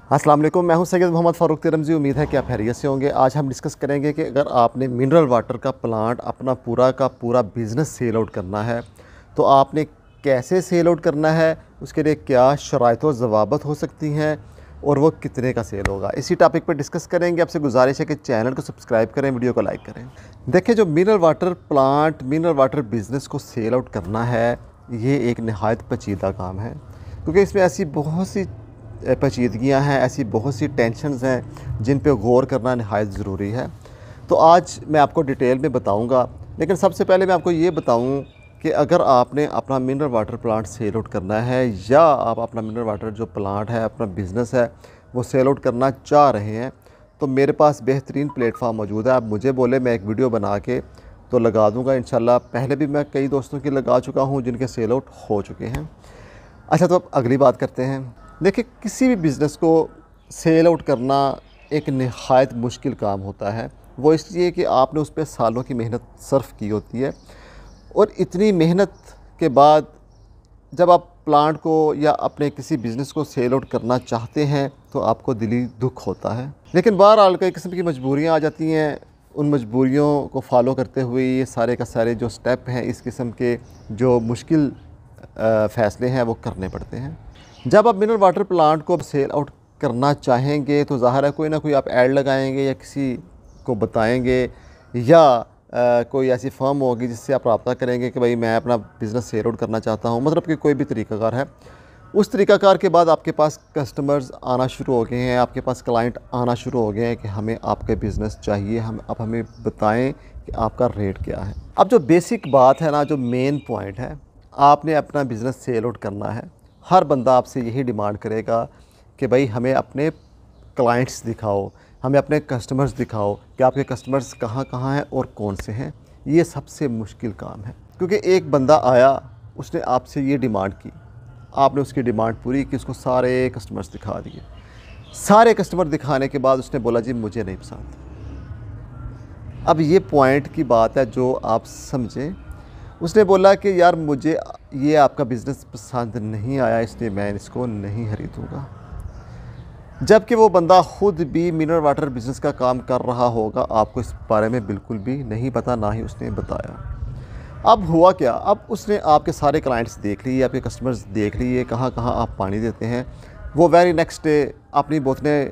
अस्सलाम वालेकुम, मैं हूं सैयद मोहम्मद फ़ारूक तिरमज़ी। उम्मीद है कि आप खैरियत से होंगे। आज हम डिस्कस करेंगे कि अगर आपने मिनरल वाटर का प्लांट अपना पूरा का पूरा बिज़नेस सेल आउट करना है तो आपने कैसे सेल आउट करना है, उसके लिए क्या शराइत व ज़वाबत हो सकती हैं और वो कितने का सेल होगा। इसी टॉपिक पर डिस्कस करेंगे। आपसे गुजारिश है कि चैनल को सब्सक्राइब करें, वीडियो को लाइक करें। देखिए, जो mineral water plant, mineral water business को सेल आउट करना है, ये एक नहायत पेचीदा काम है, क्योंकि इसमें ऐसी बहुत सी पेचीदगियाँ हैं, ऐसी बहुत सी टेंशन्स हैं जिन पे गौर करना नहायत ज़रूरी है। तो आज मैं आपको डिटेल में बताऊंगा, लेकिन सबसे पहले मैं आपको ये बताऊं कि अगर आपने अपना mineral water plant sell out करना है या आप अपना मिनरल वाटर जो प्लांट है, अपना बिज़नेस है, वो सेल आउट करना चाह रहे हैं, तो मेरे पास बेहतरीन प्लेटफार्म मौजूद है। आप मुझे बोले, मैं एक वीडियो बना के तो लगा दूँगा इंशाल्लाह। पहले भी मैं कई दोस्तों की लगा चुका हूँ जिनके सेल आउट हो चुके हैं। अच्छा, तो अब अगली बात करते हैं। देखिए, किसी भी बिज़नेस को सेल आउट करना एक नहायत मुश्किल काम होता है। वो इसलिए कि आपने उस पर सालों की मेहनत सर्फ की होती है, और इतनी मेहनत के बाद जब आप प्लांट को या अपने किसी बिज़नेस को सेल आउट करना चाहते हैं तो आपको दिली दुख होता है। लेकिन बहरहाल कई किस्म की मजबूरियाँ आ जाती हैं। उन मजबूरियों को फॉलो करते हुए ये सारे का सारे जो स्टेप हैं, इस किस्म के जो मुश्किल फ़ैसले हैं, वो करने पड़ते हैं। जब आप मिनरल वाटर प्लांट को सेल आउट करना चाहेंगे तो ज़ाहिर है कोई ना कोई आप ऐड लगाएंगे या किसी को बताएंगे, या कोई ऐसी फर्म होगी जिससे आप रब्ता करेंगे कि भाई मैं अपना बिज़नेस सेल आउट करना चाहता हूँ। मतलब कि कोई भी तरीक़ाकार है। उस तरीक़ाकार के बाद आपके पास कस्टमर्स आना शुरू हो गए हैं, आपके पास क्लाइंट आना शुरू हो गए हैं कि हमें आपका बिज़नेस चाहिए, हम आप हमें बताएं कि आपका रेट क्या है। अब जो बेसिक बात है ना, जो मेन पॉइंट है, आपने अपना बिज़नेस सेल आउट करना है। हर बंदा आपसे यही डिमांड करेगा कि भाई हमें अपने क्लाइंट्स दिखाओ, हमें अपने कस्टमर्स दिखाओ कि आपके कस्टमर्स कहाँ कहाँ हैं और कौन से हैं। ये सबसे मुश्किल काम है, क्योंकि एक बंदा आया, उसने आपसे ये डिमांड की, आपने उसकी डिमांड पूरी की, उसको सारे कस्टमर्स दिखा दिए। सारे कस्टमर दिखाने के बाद उसने बोला जी मुझे नहीं पसंद। अब ये पॉइंट की बात है जो आप समझें। उसने बोला कि यार मुझे ये आपका बिज़नेस पसंद नहीं आया, इसलिए मैं इसको नहीं खरीदूँगा। जबकि वो बंदा ख़ुद भी मिनरल वाटर बिज़नेस का काम कर रहा होगा, आपको इस बारे में बिल्कुल भी नहीं पता, ना ही उसने बताया। अब हुआ क्या, अब उसने आपके सारे क्लाइंट्स देख लिए, आपके कस्टमर्स देख लिए, कहाँ कहाँ आप पानी देते हैं। वो वेरी नेक्स्ट डे अपनी बोतलें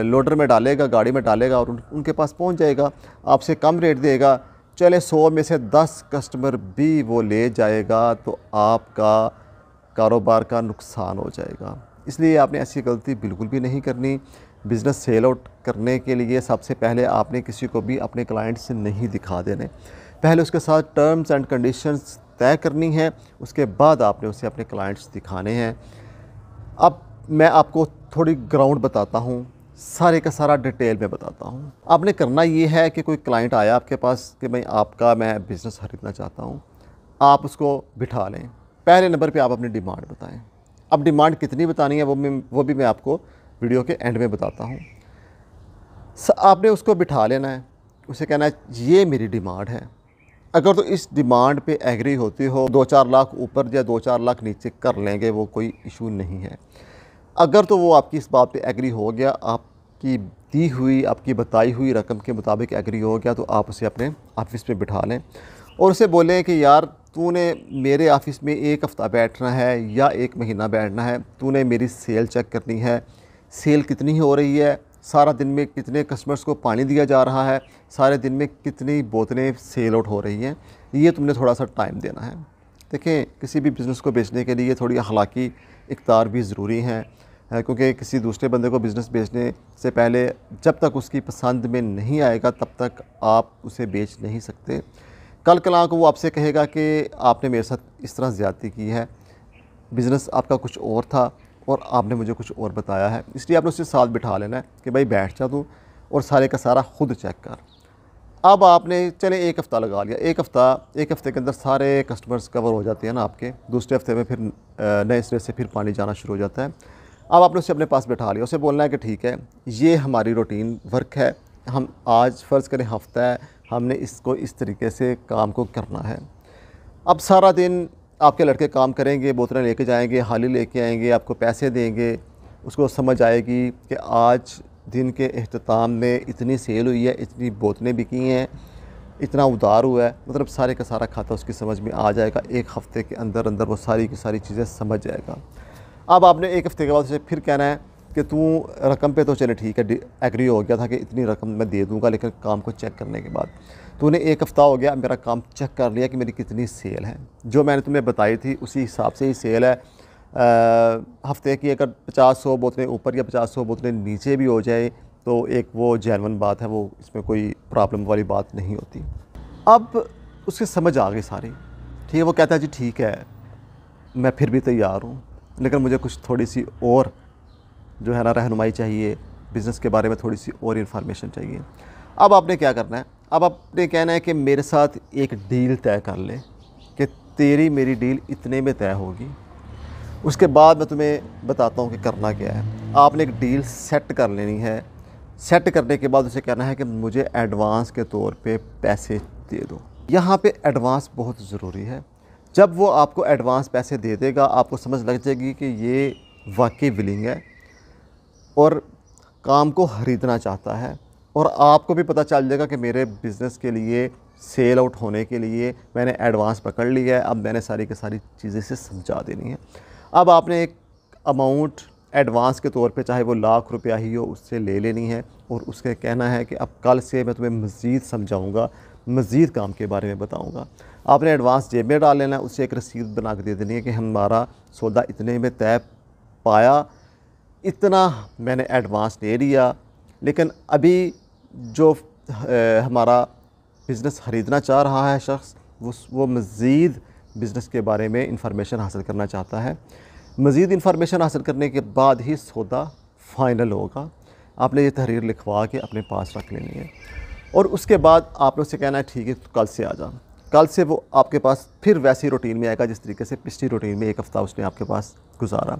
लोडर में डालेगा, गाड़ी में डालेगा और उनके पास पहुँच जाएगा, आपसे कम रेट देगा। चले 100 में से 10 कस्टमर भी वो ले जाएगा तो आपका कारोबार का नुकसान हो जाएगा। इसलिए आपने ऐसी गलती बिल्कुल भी नहीं करनी। बिज़नेस सेल आउट करने के लिए सबसे पहले आपने किसी को भी अपने क्लाइंट से नहीं दिखा देने। पहले उसके साथ टर्म्स एंड कंडीशंस तय करनी है, उसके बाद आपने उसे अपने क्लाइंट्स दिखाने हैं। अब मैं आपको थोड़ी ग्राउंड बताता हूँ, सारे का सारा डिटेल में बताता हूँ। आपने करना ये है कि कोई क्लाइंट आया आपके पास कि भाई आपका मैं बिज़नेस खरीदना चाहता हूँ, आप उसको बिठा लें। पहले नंबर पे आप अपनी डिमांड बताएं। अब डिमांड कितनी बतानी है वो भी मैं आपको वीडियो के एंड में बताता हूँ। आपने उसको बिठा लेना है, उसे कहना है ये मेरी डिमांड है। अगर तो इस डिमांड पे एग्री होती हो, 2-4 लाख ऊपर या 2-4 लाख नीचे कर लेंगे, वो कोई इशू नहीं है। अगर तो वो आपकी इस बात पे एग्री हो गया, आपकी दी हुई, आपकी बताई हुई रकम के मुताबिक एग्री हो गया, तो आप उसे अपने ऑफ़िस में बिठा लें और उसे बोलें कि यार तूने मेरे ऑफ़िस में 1 हफ़्ता बैठना है या 1 महीना बैठना है, तूने मेरी सेल चेक करनी है। सेल कितनी हो रही है, सारा दिन में कितने कस्टमर्स को पानी दिया जा रहा है, सारे दिन में कितनी बोतलें सेल आउट हो रही हैं, ये तुमने थोड़ा सा टाइम देना है। देखें, किसी भी बिज़नेस को बेचने के लिए थोड़ी अखलाकी इक़्तिदार भी ज़रूरी हैं, क्योंकि किसी दूसरे बंदे को बिज़नेस बेचने से पहले जब तक उसकी पसंद में नहीं आएगा तब तक आप उसे बेच नहीं सकते। कल कलां को वो आपसे कहेगा कि आपने मेरे साथ इस तरह ज़्यादती की है, बिज़नेस आपका कुछ और था और आपने मुझे कुछ और बताया है। इसलिए आपने उससे साथ बिठा लेना है कि भाई बैठ जा तू और सारे का सारा ख़ुद चेक कर। अब आपने चले 1 हफ़्ता लगा लिया, 1 हफ़्ते के अंदर सारे कस्टमर्स कवर हो जाते हैं ना आपके। दूसरे हफ़्ते में फिर नए सिरे से फिर पानी जाना शुरू हो जाता है। अब आपने उसे अपने पास बिठा लिया, उसे बोलना है कि ठीक है, ये हमारी रूटीन वर्क है, हम आज फ़र्ज़ करें हफ़्ता है, हमने इसको इस तरीके से काम को करना है। अब सारा दिन आपके लड़के काम करेंगे, बोतलें लेके जाएंगे, हाली लेके आएंगे, आपको पैसे देंगे, उसको समझ आएगी कि आज दिन के अख्ताम में इतनी सेल हुई है, इतनी बोतलें बिकी हैं, इतना उधार हुआ है, मतलब सारे का सारा खाता उसकी समझ में आ जाएगा। एक हफ़्ते के अंदर अंदर वो सारी की सारी चीज़ें समझ जाएगा। अब आपने एक हफ़्ते के बाद उसे फिर कहना है कि तू रकम पे तो चले ठीक है, एग्री हो गया था कि इतनी रकम मैं दे दूंगा, लेकिन काम को चेक करने के बाद तूने एक हफ़्ता हो गया, मेरा काम चेक कर लिया कि मेरी कितनी सेल है, जो मैंने तुम्हें बताई थी उसी हिसाब से ही सेल है। हफ़्ते की अगर 50-100 बोतलें ऊपर या 50-100 बोतलें नीचे भी हो जाए तो एक वो जेन्युइन बात है, वो इसमें कोई प्रॉब्लम वाली बात नहीं होती। अब उसकी समझ आ गई सारी, ठीक है। वो कहता है जी ठीक है, मैं फिर भी तैयार हूँ, लेकिन मुझे कुछ थोड़ी सी और जो है ना रहनुमाई चाहिए, बिज़नेस के बारे में थोड़ी सी और इन्फॉर्मेशन चाहिए। अब आपने क्या करना है, अब आपने कहना है कि मेरे साथ एक डील तय कर ले कि तेरी मेरी डील इतने में तय होगी। उसके बाद मैं तुम्हें बताता हूँ कि करना क्या है। आपने एक डील सेट कर लेनी है। सेट करने के बाद उसे कहना है कि मुझे एडवांस के तौर पे पैसे दे दो। यहाँ पे एडवांस बहुत ज़रूरी है। जब वो आपको एडवांस पैसे दे देगा, आपको समझ लग जाएगी कि ये वाकई विलिंग है और काम को ख़रीदना चाहता है, और आपको भी पता चल जाएगा कि मेरे बिज़नेस के लिए सेल आउट होने के लिए मैंने एडवांस पकड़ लिया है, अब मैंने सारी की सारी चीज़ें से समझा देनी है। अब आपने एक अमाउंट एडवांस के तौर पे, चाहे वो लाख रुपया ही हो, उससे ले लेनी है और उसके कहना है कि अब कल से मैं तुम्हें मज़ीद समझाऊँगा, मज़ीद काम के बारे में बताऊँगा। आपने एडवांस जेब में डाल लेना है, उससे एक रसीद बना के दे देनी है कि हमारा सौदा इतने में तय पाया, इतना मैंने एडवांस ले लिया, लेकिन अभी जो हमारा बिज़नेस ख़रीदना चाह रहा है शख्स, वो मज़ीद बिज़नेस के बारे में इंफॉर्मेशन हासिल करना चाहता है। मज़ीद इंफॉर्मेशन हासिल करने के बाद ही सौदा फ़ाइनल होगा। आपने ये तहरीर लिखवा के अपने पास रख लेनी है और उसके बाद आपने उससे कहना है ठीक है तो कल से आ जा। कल से वो आपके पास फिर वैसी रूटीन में आएगा जिस तरीके से पिछली रूटीन में एक हफ़्ता उसने आपके पास गुजारा।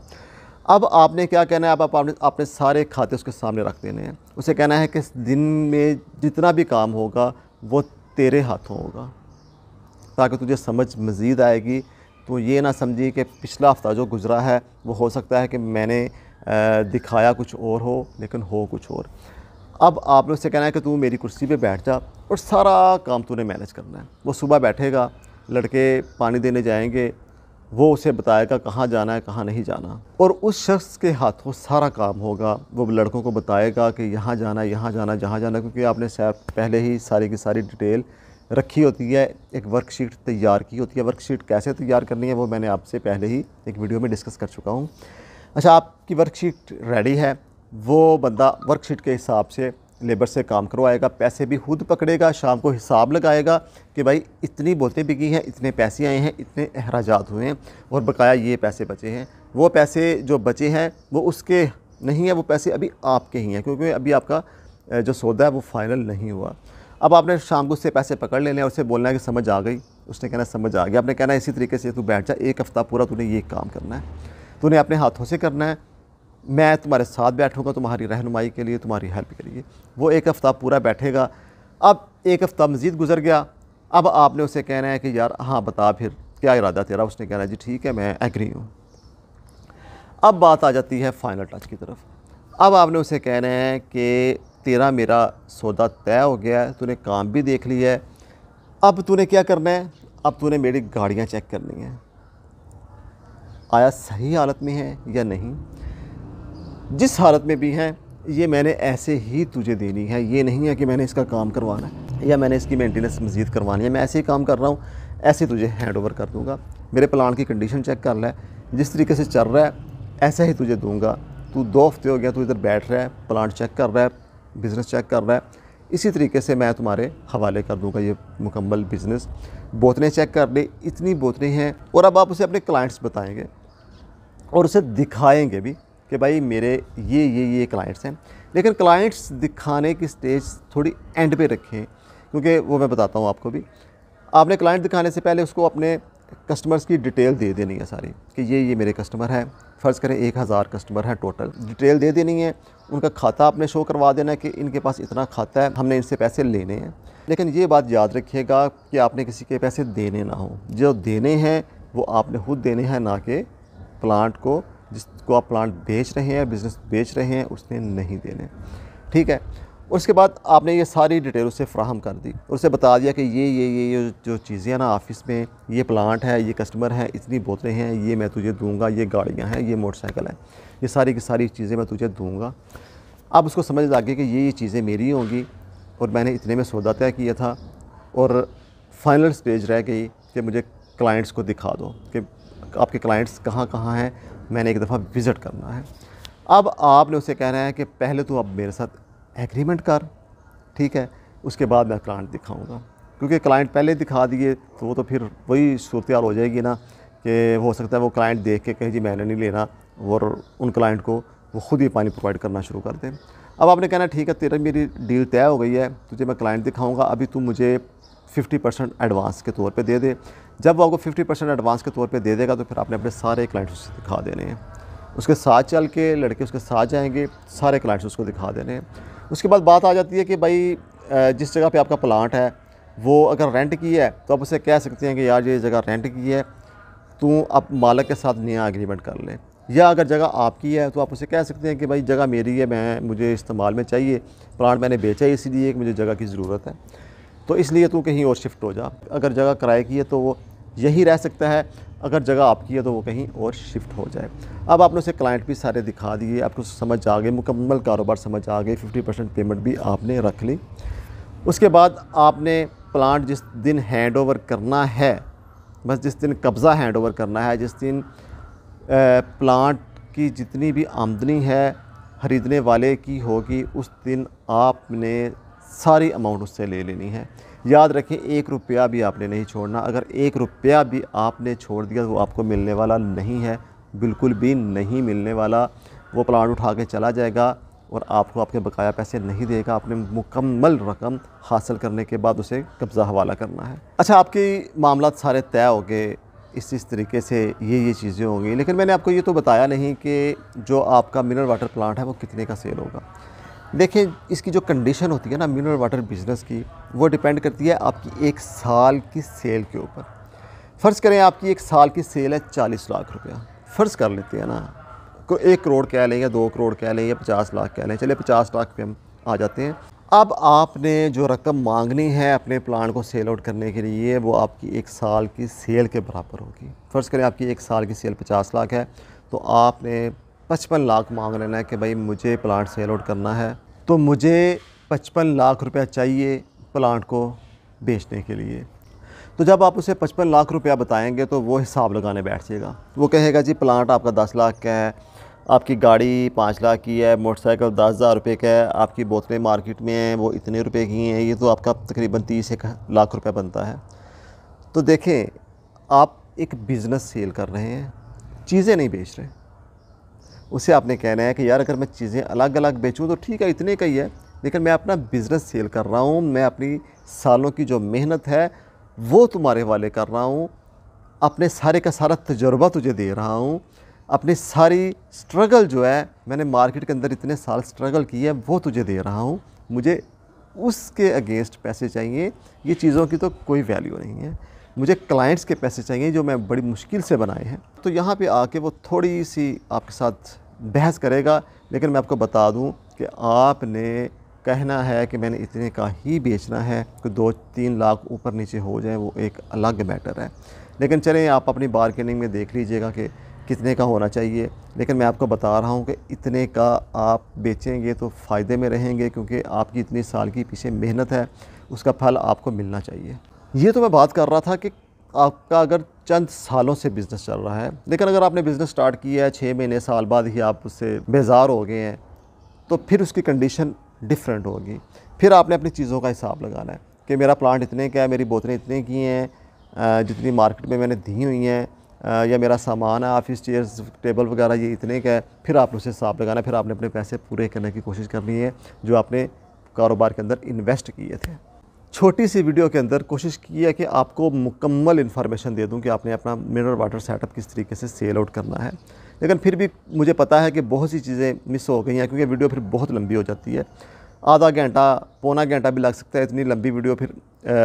अब आपने क्या कहना है, अब आपने सारे खाते उसके सामने रख देने हैं। उसे कहना है कि दिन में जितना भी काम होगा वो तेरे हाथों होगा, ताकि तुझे समझ मज़ीद आएगी। तो ये ना समझी कि पिछला हफ़्ता जो गुज़रा है वो हो सकता है कि मैंने दिखाया कुछ और हो लेकिन हो कुछ और। अब आपने उससे कहना है कि तू मेरी कुर्सी पे बैठ जा और सारा काम तूने मैनेज करना है। वो सुबह बैठेगा, लड़के पानी देने जाएंगे, वो उसे बताएगा कहाँ जाना है कहाँ नहीं जाना, और उस शख्स के हाथों सारा काम होगा। वो लड़कों को बताएगा कि यहाँ जाना, यहाँ जाना, जहाँ जाना, क्योंकि आपने शायद पहले ही सारी की सारी डिटेल रखी होती है, एक वर्कशीट तैयार की होती है। वर्कशीट कैसे तैयार करनी है वो मैंने आपसे पहले ही एक वीडियो में डिस्कस कर चुका हूँ। अच्छा, आपकी वर्कशीट रेडी है, वो बंदा वर्कशीट के हिसाब से लेबर से काम करवाएगा, पैसे भी खुद पकड़ेगा, शाम को हिसाब लगाएगा कि भाई इतनी बोतलें बिकी हैं, इतने पैसे आए हैं, इतने अखराजात हुए हैं और बकाया ये पैसे बचे हैं। वो पैसे जो बचे हैं वो उसके नहीं है, वो पैसे अभी आपके ही हैं, क्योंकि अभी आपका जो सौदा है वो फ़ाइनल नहीं हुआ। अब आपने शाम को उससे पैसे पकड़ लेने हैं, उससे बोलना है कि समझ आ गई। उसने कहना समझ आ गया। आपने कहना है इसी तरीके से तू बैठ जा, एक हफ़्ता पूरा तूने ये काम करना है, तूने अपने हाथों से करना है, मैं तुम्हारे साथ बैठूंगा तुम्हारी रहनुमाई के लिए, तुम्हारी हेल्प के लिए। वो एक हफ़्ता पूरा बैठेगा। अब एक हफ़्ता मज़ीद गुजर गया। अब आपने उसे कहना है कि यार हाँ बता फिर क्या इरादा तेरा। उसने कहना है जी ठीक है मैं एग्री हूँ। अब बात आ जाती है फ़ाइनल टच की तरफ। अब आपने उसे कहना है कि तेरा मेरा सौदा तय हो गया है, तूने काम भी देख लिया है, अब तूने क्या करना है, अब तूने मेरी गाड़ियाँ चेक करनी है, आया सही हालत में है या नहीं। जिस हालत में भी हैं ये मैंने ऐसे ही तुझे देनी है, ये नहीं है कि मैंने इसका काम करवाना है या मैंने इसकी मेंटेनेंस मज़ीद करवानी है। मैं ऐसे ही काम कर रहा हूँ, ऐसे तुझे हैंड ओवर कर दूँगा। मेरे प्लान की कंडीशन चेक कर ले, जिस तरीके से चल रहा है ऐसा ही तुझे दूँगा। तू 2 हफ्ते हो गया तू इधर बैठ रहा है, प्लांट चेक कर रहा है, बिज़नेस चेक कर रहा है, इसी तरीके से मैं तुम्हारे हवाले कर दूँगा ये मुकम्मल बिज़नेस। बोतलें चेक कर ले, इतनी बोतलें हैं। और अब आप उसे अपने क्लाइंट्स बताएँगे और उसे दिखाएँगे भी कि भाई मेरे ये क्लाइंट्स हैं। लेकिन क्लाइंट्स दिखाने की स्टेज थोड़ी एंड पे रखें, क्योंकि वो मैं बताता हूँ आपको भी। आपने क्लाइंट दिखाने से पहले उसको अपने कस्टमर्स की डिटेल दे देनी है सारी, कि ये मेरे कस्टमर हैं। फ़र्ज़ करें 1000 कस्टमर हैं टोटल, डिटेल दे देनी है। उनका खाता आपने शो करवा देना है कि इनके पास इतना खाता है, हमने इनसे पैसे लेने हैं। लेकिन ये बात याद रखिएगा कि आपने किसी के पैसे देने ना हो। जो देने हैं वो आपने खुद देने हैं, ना कि प्लांट को जिसको आप प्लांट बेच रहे हैं, बिज़नेस बेच रहे हैं, उसने नहीं देने। ठीक है। उसके बाद आपने ये सारी डिटेल उससे फ्राहम कर दी, उसे बता दिया कि ये जो चीज़ें हैं ना ऑफ़िस में, ये प्लांट है, ये कस्टमर है, इतनी बोतलें हैं, ये मैं तुझे दूंगा, ये गाड़ियाँ हैं, ये मोटरसाइकिल है, ये सारी की सारी चीज़ें मैं तुझे दूंगा। अब उसको समझ आ गई कि ये चीज़ें मेरी होंगी और मैंने इतने में सौदा तय किया था और फाइनल स्टेज रह गई कि मुझे क्लाइंट्स को दिखा दो कि आपके क्लाइंट्स कहाँ कहाँ हैं, मैंने एक दफ़ा विज़िट करना है। अब आपने उसे कहना है कि पहले तो अब मेरे साथ एग्रीमेंट कर, ठीक है, उसके बाद मैं क्लाइंट दिखाऊंगा। क्योंकि क्लाइंट पहले दिखा दिए तो वो तो फिर वही सूरत हाल हो जाएगी ना कि हो सकता है वो क्लाइंट देख के कहे जी मैंने नहीं लेना और उन क्लाइंट को वो ख़ुद ही पानी प्रोवाइड करना शुरू कर दें। अब आपने कहना ठीक है तेरा मेरी डील तय हो गई है, तुझे मैं क्लाइंट दिखाऊँगा, अभी तू मुझे 50% एडवांस के तौर पे दे दे। जब वो आपको 50% एडवांस के तौर पे दे देगा तो फिर आपने अपने सारे क्लाइंट्स उसे दिखा देने हैं। उसके साथ चल के लड़के उसके साथ जाएंगे, सारे क्लाइंट्स उसको दिखा देने हैं। उसके बाद बात आ जाती है कि भाई जिस जगह पे आपका प्लांट है वो अगर रेंट की है तो आप उसे कह सकते हैं कि यार ये जगह रेंट की है, तू अब मालिक के साथ नया एग्रीमेंट कर ले। या अगर जगह आपकी है तो आप उसे कह सकते हैं कि भाई जगह मेरी है, मुझे इस्तेमाल में चाहिए, प्लांट मैंने बेचा है इसलिए कि मुझे जगह की ज़रूरत है, तो इसलिए तू कहीं और शिफ्ट हो जा। अगर जगह किराए की है तो वो यहीं रह सकता है, अगर जगह आपकी है तो वो कहीं और शिफ्ट हो जाए। अब आपने उसे क्लाइंट भी सारे दिखा दिए, आपको समझ आ गई, मुकम्मल कारोबार समझ आ गई, 50% पेमेंट भी आपने रख ली। उसके बाद आपने प्लांट जिस दिन हैंड ओवर करना है, बस जिस दिन कब्ज़ा हैंड ओवर करना है, जिस दिन प्लांट की जितनी भी आमदनी है ख़रीदने वाले की होगी, उस दिन आपने सारी अमाउंट उससे ले लेनी है। याद रखें 1 रुपया भी आपने नहीं छोड़ना। अगर 1 रुपया भी आपने छोड़ दिया तो वो आपको मिलने वाला नहीं है, बिल्कुल भी नहीं मिलने वाला। वो प्लांट उठा के चला जाएगा और आपको आपके बकाया पैसे नहीं देगा। आपने मुकम्मल रकम हासिल करने के बाद उसे कब्ज़ा हवाला करना है। अच्छा, आपके मामलात सारे तय हो गए, इस तरीके से ये चीज़ें होंगी, लेकिन मैंने आपको ये तो बताया नहीं कि जो आपका मिनरल वाटर प्लांट है वो कितने का सेल होगा। देखें, इसकी जो कंडीशन होती है ना मिनरल वाटर बिज़नेस की, वो डिपेंड करती है आपकी 1 साल की सेल के ऊपर। फ़र्ज़ करें आपकी 1 साल की सेल है 40 लाख रुपया, फ़र्ज़ कर लेते हैं ना, को 1 करोड़ कह लें या 2 करोड़ कह लें या 50 लाख कह लें, चलिए 50 लाख पे हम आ जाते हैं। अब आपने जो रकम मांगनी है अपने प्लांट को सेल आउट करने के लिए वो आपकी 1 साल की सेल के बराबर होगी। फ़र्ज़ करें आपकी 1 साल की सेल 50 लाख है तो आपने 55 लाख मांग लेना है कि भाई मुझे प्लांट सेल आउट करना है, तो मुझे 55 लाख रुपया चाहिए प्लांट को बेचने के लिए। तो जब आप उसे 55 लाख रुपया बताएंगे तो वो हिसाब लगाने बैठ जाएगा। वो कहेगा जी प्लांट आपका 10 लाख का है, आपकी गाड़ी 5 लाख की है, मोटरसाइकिल 10,000 रुपये का है, आपकी बोतलें मार्केट में हैं वो इतने रुपए की हैं, ये तो आपका तकरीबन 30 लाख रुपये बनता है। तो देखें, आप एक बिज़नेस सेल कर रहे हैं, चीज़ें नहीं बेच रहे। उसे आपने कहना है कि यार अगर मैं चीज़ें अलग अलग बेचूं तो ठीक है, इतने का ही है, लेकिन मैं अपना बिज़नेस सेल कर रहा हूं, मैं अपनी सालों की जो मेहनत है वो तुम्हारे वाले कर रहा हूं, अपने सारे का सारा तजुर्बा तुझे दे रहा हूं, अपनी सारी स्ट्रगल जो है मैंने मार्केट के अंदर इतने साल स्ट्रगल की है वो तुझे दे रहा हूं, मुझे उसके अगेंस्ट पैसे चाहिए। ये चीज़ों की तो कोई वैल्यू नहीं है, मुझे क्लाइंट्स के पैसे चाहिए जो मैं बड़ी मुश्किल से बनाए हैं। तो यहाँ पे आके वो थोड़ी सी आपके साथ बहस करेगा, लेकिन मैं आपको बता दूँ कि आपने कहना है कि मैंने इतने का ही बेचना है, कि 2-3 लाख ऊपर नीचे हो जाए वो एक अलग मैटर है। लेकिन चलें आप अपनी बार्गेनिंग में देख लीजिएगा कि कितने का होना चाहिए, लेकिन मैं आपको बता रहा हूँ कि इतने का आप बेचेंगे तो फ़ायदे में रहेंगे, क्योंकि आपकी इतनी साल की पीछे मेहनत है, उसका फल आपको मिलना चाहिए। ये तो मैं बात कर रहा था कि आपका अगर चंद सालों से बिज़नेस चल रहा है, लेकिन अगर आपने बिज़नेस स्टार्ट किया है 6 महीने साल बाद ही आप उससे बेजार हो गए हैं, तो फिर उसकी कंडीशन डिफरेंट होगी। फिर आपने अपनी चीज़ों का हिसाब लगाना है कि मेरा प्लांट इतने का है, मेरी बोतलें इतने की हैं, जितनी मार्केट में मैंने दी हुई हैं, या मेरा सामान है ऑफिस चेयर्स टेबल वगैरह ये इतने का है। फिर आपने उसे हिसाब लगाना है, फिर आपने अपने पैसे पूरे करने की कोशिश करनी है जो आपने कारोबार के अंदर इन्वेस्ट किए थे। छोटी सी वीडियो के अंदर कोशिश की है कि आपको मुकम्मल इन्फॉर्मेशन दे दूं कि आपने अपना मिनरल वाटर सेटअप किस तरीके से सेल आउट करना है, लेकिन फिर भी मुझे पता है कि बहुत सी चीज़ें मिस हो गई हैं, क्योंकि वीडियो फिर बहुत लंबी हो जाती है, आधा घंटा पौना घंटा भी लग सकता है। इतनी लंबी वीडियो फिर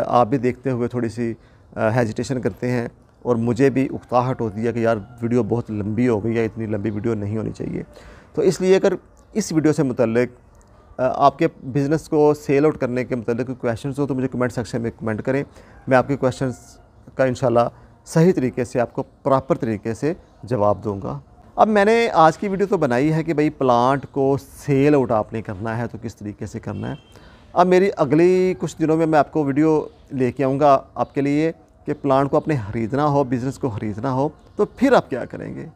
आप भी देखते हुए थोड़ी सी हेजिटेशन करते हैं, और मुझे भी उकताहट होती है कि यार वीडियो बहुत लंबी हो गई है, इतनी लंबी वीडियो नहीं होनी चाहिए। तो इसलिए अगर इस वीडियो से मुतल्लिक आपके बिज़नेस को सेल आउट करने के मुतल्लिक कोई क्वेश्चंस हो तो मुझे कमेंट सेक्शन में कमेंट करें। मैं आपके क्वेश्चंस का इंशाल्लाह सही तरीके से, आपको प्रॉपर तरीके से जवाब दूँगा। अब मैंने आज की वीडियो तो बनाई है कि भाई प्लांट को सेल आउट आपने करना है तो किस तरीके से करना है। अब मेरी अगली कुछ दिनों में मैं आपको वीडियो लेके आऊँगा आपके लिए कि प्लांट को आपने ख़रीदना हो, बिज़नेस को ख़रीदना हो तो फिर आप क्या करेंगे।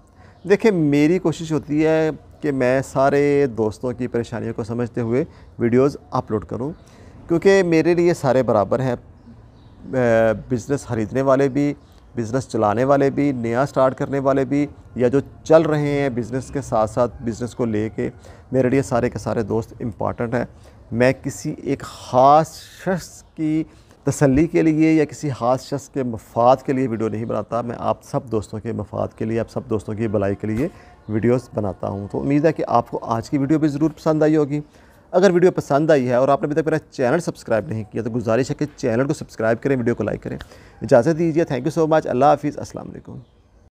देखिए, मेरी कोशिश होती है कि मैं सारे दोस्तों की परेशानियों को समझते हुए वीडियोस अपलोड करूं, क्योंकि मेरे लिए सारे बराबर हैं। बिज़नेस ख़रीदने वाले भी, बिज़नेस चलाने वाले भी, नया स्टार्ट करने वाले भी, या जो चल रहे हैं बिज़नेस के साथ साथ बिज़नेस को लेके, मेरे लिए सारे के सारे दोस्त इम्पॉर्टेंट हैं। मैं किसी एक ख़ास शख्स की तसल्ली के लिए या किसी ख़ास शख्स के मफाद के लिए वीडियो नहीं बनाता। मैं आप सब दोस्तों के मफाद के लिए, आप सब दोस्तों की भलाई के लिए वीडियोस बनाता हूं। तो उम्मीद है कि आपको आज की वीडियो भी ज़रूर पसंद आई होगी। अगर वीडियो पसंद आई है और आपने अभी तक मेरा चैनल सब्सक्राइब नहीं किया तो गुजारिश है कि चैनल को सब्सक्राइब करें, वीडियो को लाइक करें। इजाज़त दीजिए। Thank you so much. अल्लाह हाफ़िज़। अस्सलाम वालेकुम।